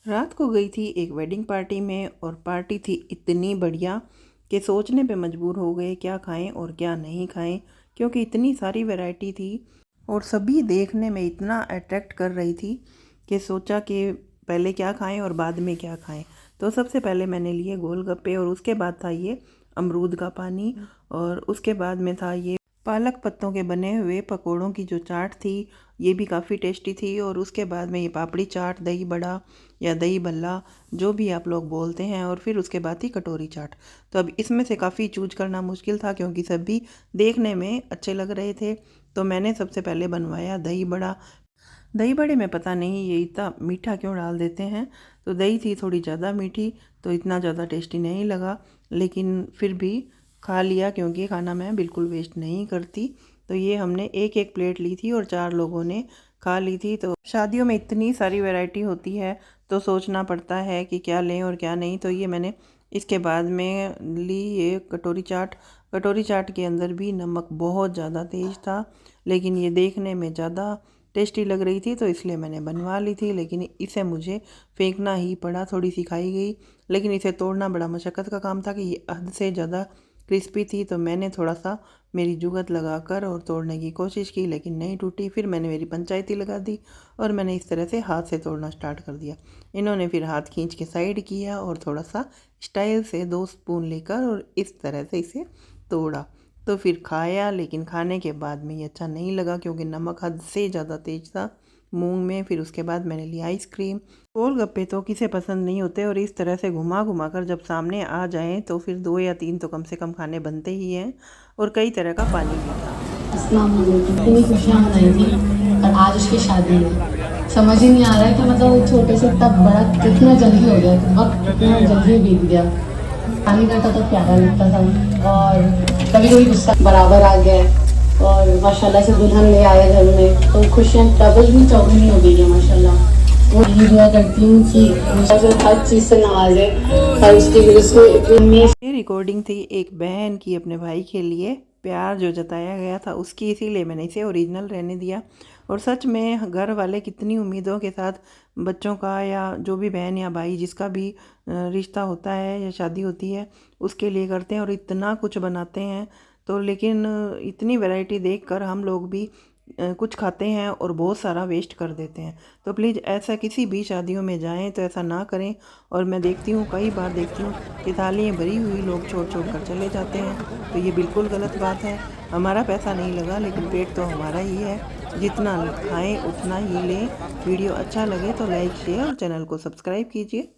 रात को गई थी एक वेडिंग पार्टी में और पार्टी थी इतनी बढ़िया कि सोचने पे मजबूर हो गए क्या खाएं और क्या नहीं खाएं, क्योंकि इतनी सारी वैरायटी थी और सभी देखने में इतना अट्रैक्ट कर रही थी कि सोचा कि पहले क्या खाएं और बाद में क्या खाएं। तो सबसे पहले मैंने लिए गोलगप्पे और उसके बाद था ये अमरूद का पानी और उसके बाद में था ये पालक पत्तों के बने हुए पकोड़ों की जो चाट थी, ये भी काफ़ी टेस्टी थी। और उसके बाद में ये पापड़ी चाट, दही बड़ा या दही बल्ला जो भी आप लोग बोलते हैं, और फिर उसके बाद ही कटोरी चाट। तो अब इसमें से काफ़ी चूज करना मुश्किल था क्योंकि सभी देखने में अच्छे लग रहे थे। तो मैंने सबसे पहले बनवाया दही बड़ा। दही बड़े में पता नहीं ये इतना मीठा क्यों डाल देते हैं, तो दही थी थोड़ी ज़्यादा मीठी तो इतना ज़्यादा टेस्टी नहीं लगा, लेकिन फिर भी खा लिया क्योंकि खाना मैं बिल्कुल वेस्ट नहीं करती। तो ये हमने एक एक प्लेट ली थी और 4 लोगों ने खा ली थी। तो शादियों में इतनी सारी वैरायटी होती है तो सोचना पड़ता है कि क्या लें और क्या नहीं। तो ये मैंने इसके बाद में ली ये कटोरी चाट। कटोरी चाट के अंदर भी नमक बहुत ज़्यादा तेज़ था, लेकिन ये देखने में ज़्यादा टेस्टी लग रही थी तो इसलिए मैंने बनवा ली थी। लेकिन इसे मुझे फेंकना ही पड़ा, थोड़ी सी खाई गई। लेकिन इसे तोड़ना बड़ा मशक्क़त का काम था कि ये हद से ज़्यादा क्रिस्पी थी। तो मैंने थोड़ा सा मेरी जुगत लगाकर और तोड़ने की कोशिश की, लेकिन नहीं टूटी। फिर मैंने मेरी पंचायती लगा दी और मैंने इस तरह से हाथ से तोड़ना स्टार्ट कर दिया। इन्होंने फिर हाथ खींच के साइड किया और थोड़ा सा स्टाइल से 2 स्पून लेकर और इस तरह से इसे तोड़ा। तो फिर खाया, लेकिन खाने के बाद में ये अच्छा नहीं लगा क्योंकि नमक हद से ज़्यादा तेज था मूंग में। फिर उसके बाद मैंने लिया आइसक्रीम। गोलगप्पे तो किसे पसंद नहीं होते और इस तरह से घुमा घुमा कर जब सामने आ जाएं तो फिर 2 या 3 तो कम से कम खाने बनते ही हैं। और कई तरह का पानी भी था। अस्सलाम वालेकुम। इतनी खुशियाँ मनाई थी और आज उसकी शादी है। समझ ही नहीं आ रहा है कि मतलब वो छोटे से तब बड़ा कितना जल्दी हो गया, वक्त कितना जल्दी बीत गया। पानी करता तो प्यारा लगता था और कभी कभी गुस्सा बराबर आ गया है और माशाल्लाह से दुल्हन ले आए घर में तो खुशियाँ डबल ही चौगुनी हो गई है माशाल्लाह। वो यही दुआ करती हूँ कि हर चीज़ से नवाजे और उसकी वजह ये रिकॉर्डिंग थी एक बहन की अपने भाई के लिए, प्यार जो जताया गया था उसकी, इसीलिए मैंने इसे ओरिजिनल रहने दिया। और सच में घर वाले कितनी उम्मीदों के साथ बच्चों का या जो भी बहन या भाई जिसका भी रिश्ता होता है या शादी होती है उसके लिए करते हैं और इतना कुछ बनाते हैं। तो लेकिन इतनी वैरायटी देखकर हम लोग भी कुछ खाते हैं और बहुत सारा वेस्ट कर देते हैं। तो प्लीज़ ऐसा किसी भी शादियों में जाएं तो ऐसा ना करें। और मैं देखती हूँ, कई बार देखती हूँ कि थालियाँ भरी हुई लोग छोड़ छोड़ कर चले जाते हैं, तो ये बिल्कुल गलत बात है। हमारा पैसा नहीं लगा लेकिन पेट तो हमारा ही है, जितना खाएं उतना ही लें। वीडियो अच्छा लगे तो लाइक शेयर और चैनल को सब्सक्राइब कीजिए।